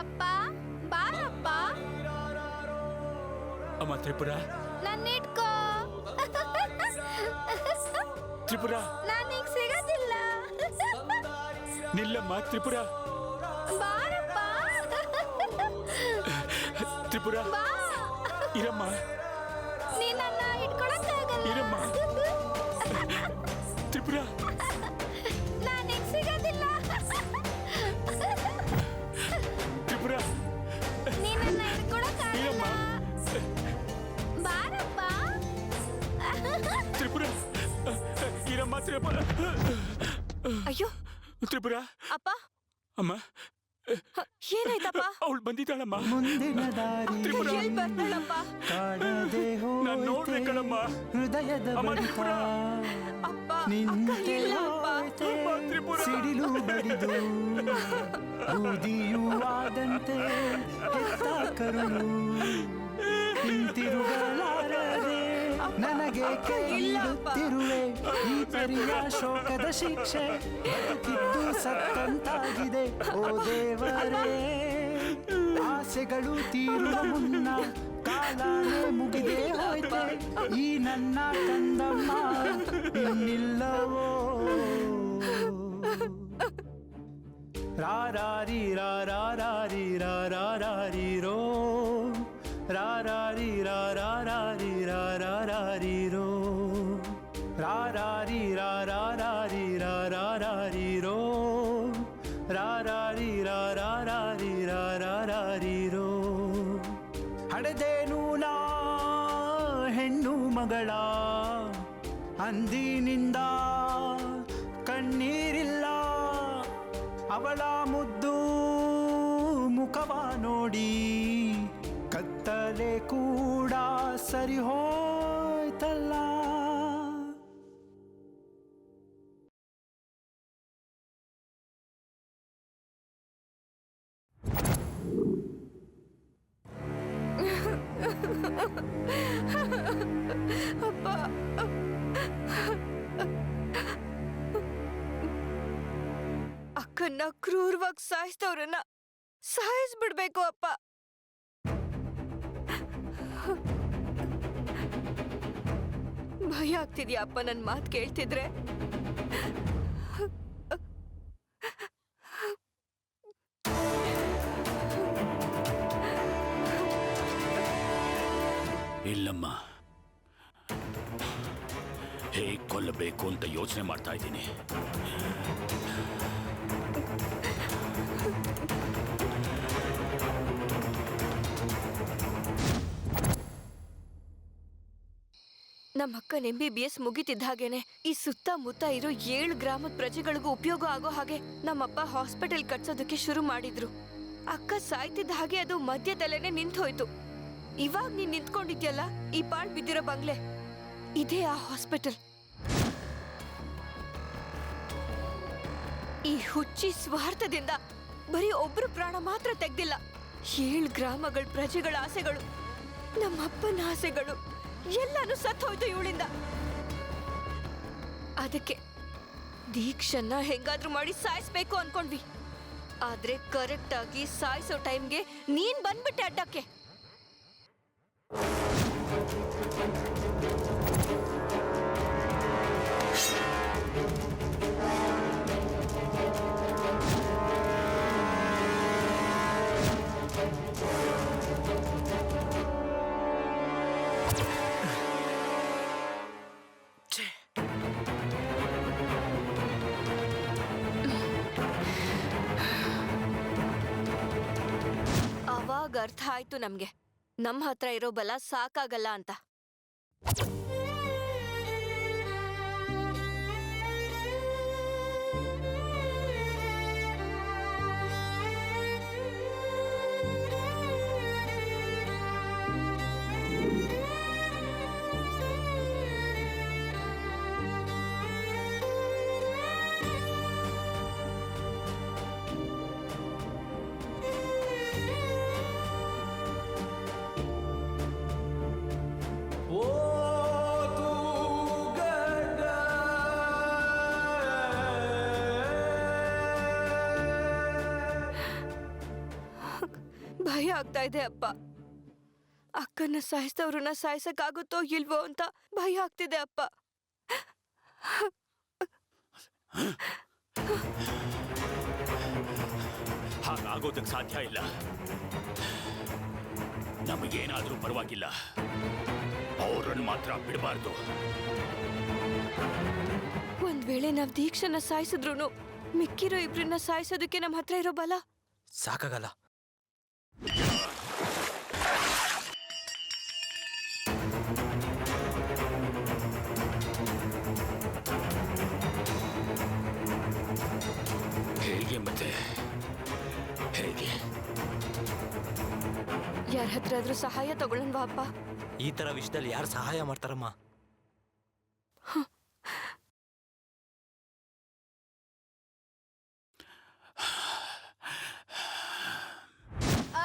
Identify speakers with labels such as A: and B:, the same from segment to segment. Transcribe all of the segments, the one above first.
A: ಅಪ್ಪ ಬಾರಪ್ಪ.
B: ಅಮ್ಮ ತ್ರಿಪುರ,
A: ನನ್ನಿಟ್ಕೋ.
B: ತ್ರಿಪುರ
A: ನಾನೀಗ ಸಿಗೋದಿಲ್ಲ.
B: ನಿಲ್ಲಮ್ಮ ತ್ರಿಪುರ.
A: ಬಾರಪ್ಪ.
B: ತ್ರಿಪುರ
A: ಬಾ.
B: ಇರಮ್ಮ.
A: ನೀ ನನ್ನ ಇಟ್ಕೊಳಕ್ಕಾಗಲ್ಲ.
B: ಇರಮ್ಮ. ತ್ರಿಪುರ
A: ನಾನೀಗ ಸಿಗೋದಿಲ್ಲ.
B: ತ್ರಿಪುರ
A: ನೀ ನನ್ನ ಇಟ್ಕೊಳಕ್ಕಾಗಲ್ಲ.
B: ಇರಮ್ಮ.
A: ಬಾರಪ್ಪ.
B: ತ್ರಿಪುರ ಇರಮ್ಮ. ತ್ರಿಪುರ.
C: ಅಯ್ಯೋ
B: ತ್ರಿಪುರ.
C: ಅಪ್ಪ,
B: ಅಮ್ಮ
C: ಏನಾಯ್ತಪ್ಪ?
B: ಅವಳು ಬಂದಿದ್ದಾಳಮ್ಮ.
D: ಮುಂದಿನ ದಾರಿ
B: ತ್ರಿಪುರ
C: ಎಲ್ಲಿ ಬರ್ತಾಳಪ್ಪ?
D: ಕಾಣದೆ
B: ನಾನ್ ನೋಡ್ದೆ ಕಣಮ್ಮ.
D: ಹೃದಯದ
B: ಅಮ್ಮ,
D: ಬಡಿತ
B: ತ್ರಿಪುರ.
C: ಅಪ್ಪ,
D: ನಿಂತೆ
C: ಅಕ್ಕ ಇಲ್ಲ ಅಪ್ಪ.
D: ಹೋಯ್ತೆ.
B: ಅಮ್ಮ, ತ್ರಿಪುರ.
D: ಸಿಡಿಲು ಬಡಿದು ಬೂದಿಯೂ ಆದಂತೆ ಹೆತ್ತ ಕರುಳು ಹಿಂತಿರುಗಲಾರದೆ ನನಗೆ ಕೇಳುತ್ತಿರುವೆ. ಈ ಪರಿಯ ಶೋಕದ ಶಿಕ್ಷೆ ಬದುಕಿದ್ದು ಸತ್ತಂತಾಗಿದೆ. ಓ ದೇವರೇ, ಆಸೆಗಳು ತೀರುವ ಮುನ್ನ ಕಾಲನೇ ಮುಗಿದೆ ಹೋಯ್ತೆ. ಈ ನನ್ನ ಕಂದಮ್ಮ ಇನ್ನಿಲ್ಲವೋ. ರಾರಾರಿ ರಾರಾರಿ ರಾರಾರಿ ರೋ ರಾರಾರಿ ರಾರಾರಿ ರಾರಾರಿ ರೋ ರಾರಾರಿ ರಾರಾರಿ ರಾರಾರಿ ರೋ ರಾರಾರಿ ರಾರಾರಿ ರಾರಾರಿ ರೋ. ಹಡೆದೇನು ನಾ ಹೆಣ್ಣು ಮಗಳ ಅಂದಿನಿಂದ ಕಣ್ಣೀರಿಲ್ಲ. ಅವಳ ಮುದ್ದು ಮುಖವ ನೋಡಿ ಕತ್ತಲೆ ಕೂಡ ಸರಿ ಹೋಯ್ತಲ್ಲ.
C: ಅಪ್ಪ, ಅಕ್ಕನ್ನ ಕ್ರೂರವಾಗಿ ಸಾಯಿಸಿದವ್ರನ್ನ ಸಾಯಿಸ್ಬಿಡ್ಬೇಕು ಅಪ್ಪ. ಭಯ ಆಗ್ತಿದ್ಯಾ ಅಪ್ಪ ನನ್ ಮಾತು ಕೇಳ್ತಿದ್ರೆ?
B: ಇಲ್ಲಮ್ಮ, ಹೇಗೆ ಕೊಲ್ಲಬೇಕು ಅಂತ ಯೋಚನೆ ಮಾಡ್ತಾ ಇದ್ದೀನಿ.
C: ನಮ್ಮ ಅಕ್ಕನ MBBS ಮುಗಿತಿದ್ದ ಹಾಗೇನೆ ಈ ಸುತ್ತಮುತ್ತ ಇರೋ 7 ಗ್ರಾಮದ ಪ್ರಜೆಗಳಿಗೂ ಉಪಯೋಗ ಆಗೋ ಹಾಗೆ ನಮ್ಮಪ್ಪ ಹಾಸ್ಪಿಟಲ್ ಕಟ್ಸೋದಕ್ಕೆ ಶುರು ಮಾಡಿದ್ರು. ಅಕ್ಕ ಸಾಯ್ತಿದ್ದ ಹಾಗೆ ಅದು ಮಧ್ಯದಲ್ಲೇನೆ ನಿಂತು ಹೋಯ್ತು. ಇವಾಗ ನೀನ್ ನಿಂತ್ಕೊಂಡಿದ್ಯಲ್ಲ ಈ ಪಾಳ್ ಬಿದ್ದಿರೋ ಬಂಗ್ಲೆ, ಇದೇ ಆ ಹಾಸ್ಪಿಟಲ್. ಈ ಹುಚ್ಚಿ ಸ್ವಾರ್ಥದಿಂದ ಬರೀ ಒಬ್ರು ಪ್ರಾಣ ಮಾತ್ರ ತೆಗ್ದಿಲ್ಲ, 7 ಗ್ರಾಮಗಳ ಪ್ರಜೆಗಳ ಆಸೆಗಳು, ನಮ್ಮಪ್ಪನ ಆಸೆಗಳು ಎಲ್ಲಾನು ಸತ್ತು ಹೋಯ್ತು ಇವಳಿಂದ. ಅದಕ್ಕೆ ದೀಕ್ಷನ್ನ ಹೆಂಗಾದ್ರೂ ಮಾಡಿ ಸಾಯಿಸ್ಬೇಕು ಅನ್ಕೊಂಡ್ವಿ. ಆದ್ರೆ ಕರೆಕ್ಟ್ ಆಗಿ ಸಾಯಿಸೋ ಟೈಮ್ಗೆ ನೀನ್ ಬಂದ್ಬಿಟ್ಟೆ ಅಡ್ಡಕ್ಕೆ. ಅವಾಗ ಅರ್ಥ ಆಯ್ತು ನಮ್ಗೆ ನಮ್ಮ ಹತ್ರ ಇರೋ ಬಲ ಸಾಕಾಗಲ್ಲ ಅಂತ.
D: ಓ
C: ಭಯ ಆಗ್ತಾ ಇದೆ ಅಪ್ಪ. ಅಕ್ಕನ್ನ ಸಾಯಿಸಿದವ್ರನ್ನ ಸಾಯಿಸಕ್ಕಾಗುತ್ತೋ ಇಲ್ವೋ ಅಂತ ಭಯ ಆಗ್ತಿದೆ ಅಪ್ಪ.
B: ಹಾಗಾಗೋದಕ್ಕೆ ಸಾಧ್ಯ ಇಲ್ಲ. ನಮಗೇನಾದ್ರೂ ಪರವಾಗಿಲ್ಲ, ಅವ್ರನ್ನ ಮಾತ್ರ ಬಿಡಬಾರ್ದು.
C: ಒಂದ್ ವೇಳೆ ನಾವ್ ದೀಕ್ಷನ ಸಾಯಿಸಿದ್ರು ಮಿಕ್ಕಿರೋ ಇಬ್ರನ್ನ ಸಾಯಿಸೋದಕ್ಕೆ ನಮ್ಮ ಹತ್ರ ಇರೋ ಬಲ
E: ಸಾಕಾಗಲ್ಲ.
B: ಹೇಗೆ ಮತ್ತೆ ಹೇಗೆ?
C: ಯಾರ ಹತ್ರ ಆದ್ರೂ ಸಹಾಯ ತಗೊಳ್ಳನ್ವಾ ಅಪ್ಪ?
E: ಈ ತರ ವಿಷಯದಲ್ಲಿ ಯಾರು ಸಹಾಯ ಮಾಡ್ತಾರಮ್ಮ?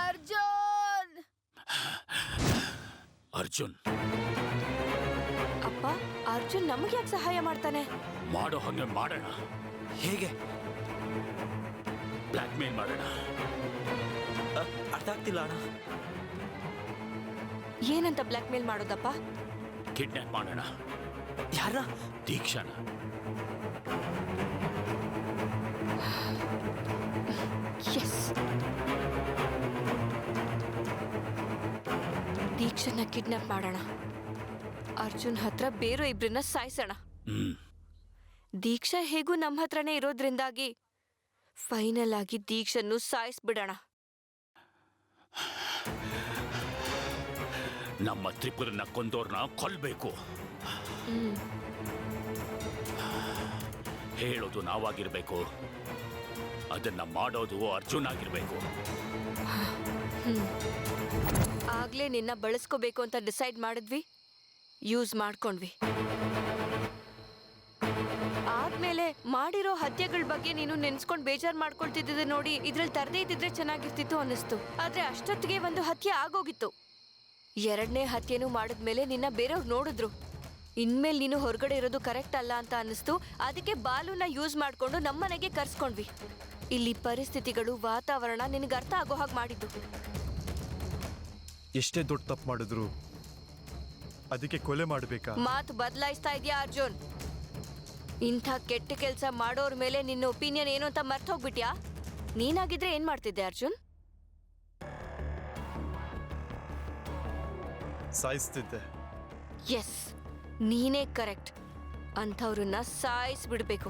A: ಅರ್ಜುನ್
B: ಅರ್ಜುನ್
C: ಅಪ್ಪ, ಅರ್ಜುನ್ ನಮಗೆ ಯಾಕೆ ಸಹಾಯ ಮಾಡ್ತಾನೆ?
B: ಮಾಡೋ ಹಂಗೆ ಮಾಡೋಣ.
E: ಹೇಗೆ?
B: ಬ್ಲ್ಯಾಕ್ ಮೇಲ್ ಮಾಡೋಣ.
E: ಅರ್ಥ ಆಗ್ತಿಲ್ಲ ಅಣ್ಣ.
C: ಏನಂತ ಬ್ಲ್ಯಾಕ್ ಮೇಲ್ ಮಾಡೋದಪ್ಪ?
B: ಕಿಡ್ನಾಪ್ ಮಾಡೋಣ.
E: ಯಾರ?
B: ದೀಕ್ಷಾನ.
C: ಎಸ್, ದೀಕ್ಷನ ಕಿಡ್ನಾಪ್ ಮಾಡೋಣ. ಅರ್ಜುನ್ ಹತ್ರ ಬೇರೆ ಇಬ್ರನ್ನ ಸಾಯಿಸೋಣ. ದೀಕ್ಷಾ ಹೇಗೂ ನಮ್ಮ ಹತ್ರನೇ ಇರೋದ್ರಿಂದಾಗಿ ಫೈನಲ್ ಆಗಿ ದೀಕ್ಷನ್ನು ಸಾಯಿಸ್ಬಿಡೋಣ.
B: ನಮ್ಮ ತ್ರಿಪುರನ್ನ ಕೊಂದೋರ್ನ ಕೊಲ್ಬೇಕು. ಹೇಳೋದು ನಾವಾಗಿರ್ಬೇಕು, ಅದನ್ನ ಮಾಡೋದು ಅರ್ಜುನ್ ಆಗಿರ್ಬೇಕು.
C: ಆಗ್ಲೇ ನಿನ್ನ ಬಳಸ್ಕೋಬೇಕು ಅಂತ ಡಿಸೈಡ್ ಮಾಡಿದ್ವಿ, ಯೂಸ್ ಮಾಡ್ಕೊಂಡ್ವಿ. ಆದ್ಮೇಲೆ ಮಾಡಿರೋ ಹತ್ಯೆಗಳ ಬಗ್ಗೆ ನೀನು ನೆನ್ಸ್ಕೊಂಡ್ ಬೇಜಾರ್ ಮಾಡ್ಕೊಳ್ತಿದ್ದೆ ನೋಡಿ, ಇದ್ರಲ್ಲಿ ತರದೇ ಇದ್ದಿದ್ರೆ ಚೆನ್ನಾಗಿರ್ತಿತ್ತು ಅನ್ನಿಸ್ತು. ಆದ್ರೆ ಅಷ್ಟೊತ್ತಿಗೆ ಒಂದು ಹತ್ಯೆ ಆಗೋಗಿತ್ತು. ಎರಡನೇ ಹತ್ಯೆನೂ ಮಾಡಿದ್ಮೇಲೆ ನಿನ್ನ ಬೇರೆಯವ್ರು ನೋಡಿದ್ರು. ಇನ್ಮೇಲೆ ನೀನು ಹೊರಗಡೆ ಇರೋದು ಕರೆಕ್ಟ್ ಅಲ್ಲ ಅಂತ ಅನ್ನಿಸ್ತು. ಅದಕ್ಕೆ ಬಾಲುನ ಯೂಸ್ ಮಾಡ್ಕೊಂಡು ನಮ್ಮನೆಗೆ ಕರ್ಸ್ಕೊಂಡ್ವಿ. ಇಲ್ಲಿ ಪರಿಸ್ಥಿತಿಗಳು, ವಾತಾವರಣ ನಿನಗೆ ಅರ್ಥ ಆಗೋ ಹಾಗೆ ಮಾಡಿದ್ದು.
F: ಎಷ್ಟೇ ದೊಡ್ಡ ತಪ್ಪು ಮಾಡಿದ್ರು ಅದಕ್ಕೆ ಕೊಲೆ ಮಾಡಬೇಕಾ?
C: ಮಾತು ಬದಲಾಯಿಸ್ತಾ ಇದೆಯಾ ಅರ್ಜುನ್? ಇಂಥ ಕೆಟ್ಟ ಕೆಲಸ ಮಾಡೋರ್ ಮೇಲೆ ನಿನ್ನ ಒಪಿನಿಯನ್ ಏನು ಅಂತ ಮರ್ತ ಹೋಗ್ಬಿಟ್ಯಾ? ನೀನಾಗಿದ್ರೆ ಏನ್ ಮಾಡ್ತಿದ್ದೆ ಅರ್ಜುನ್?
F: ಸಾಯಿಸ್ತಿದ್ದೆ.
C: ಎಸ್, ನೀನೇ ಕರೆಕ್ಟ್. ಅಂಥವ್ರನ್ನ ಸಾಯಿಸ್ಬಿಡ್ಬೇಕು.